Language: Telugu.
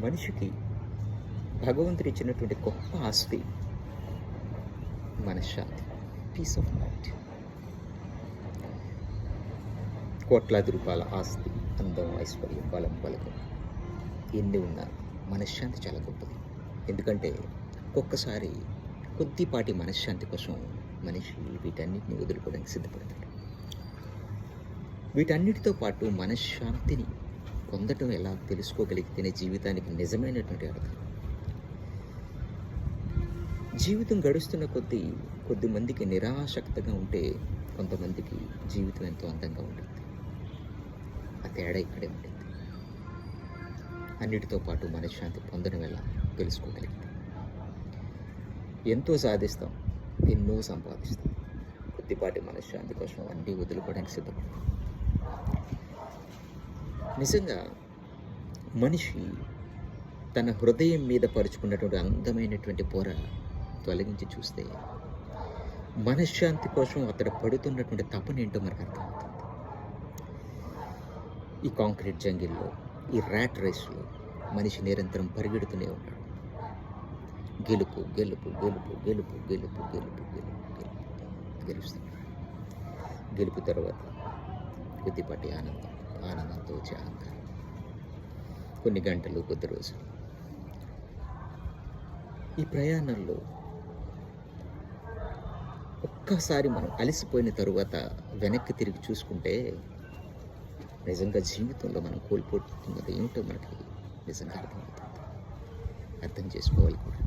మనిషికి భగవంతుడు ఇచ్చినటువంటి గొప్ప ఆస్తి మనశ్శాంతి, పీస్ ఆఫ్ మైండ్. కోట్లాది రూపాయల ఆస్తి, అందం, ఐశ్వర్యం, బలం, బలగం ఎన్ని ఉన్నా మనశ్శాంతి చాలా గొప్పది. ఎందుకంటే ఒక్కొక్కసారి కొద్దిపాటి మనశ్శాంతి కోసం మనిషి వీటన్నిటిని వదులుకోవడానికి సిద్ధపడతాడు. వీటన్నిటితో పాటు మనశ్శాంతిని పొందటం ఎలా తెలుసుకోగలిగితేనే జీవితానికి నిజమైనటువంటి అర్థం. జీవితం గడుస్తున్న కొద్దిమందికి నిరాసక్తగా ఉంటే కొంతమందికి జీవితం ఎంతో అందంగా ఉంటుంది. ఆ తేడా ఇక్కడే ఉంటుంది. అన్నిటితో పాటు మనశ్శాంతి పొందడం ఎలా తెలుసుకోగలిగితే ఎంతో సాధిస్తాం, ఎన్నో సంపాదిస్తాం. కొద్దిపాటి మనశ్శాంతి కోసం అన్నీ వదులుకోవడానికి సిద్ధపడతాం. నిజంగా మనిషి తన హృదయం మీద పరుచుకున్నటువంటి అందమైనటువంటి పొర తొలగించి చూస్తే మనశ్శాంతి కోసం అతడు పడుతున్నటువంటి తపనేంటో మనకు అర్థమవుతుంది. ఈ కాంక్రీట్ జంగిల్లో, ఈ ర్యాట్ రేస్లో మనిషి నిరంతరం పరిగెడుతూనే ఉన్నాడు. గెలుపు గెలుపు గెలుపు గెలుపు గెలుపు గెలుపు గెలుపు గెలుపు గెలుస్తున్నాడు. గెలుపు తర్వాత కొద్దిపాటి ఆనందంతో వచ్చే అహంకారం, కొన్ని గంటలు, కొద్ది రోజులు. ఈ ప్రయాణంలో ఒక్కసారి మనం అలసిపోయిన తరువాత వెనక్కి తిరిగి చూసుకుంటే నిజంగా జీవితంలో మనం కోల్పోతున్నది ఏమిటో మనకి నిజంగా అర్థమవుతుంది. అర్థం చేసుకోవాలి కూడా.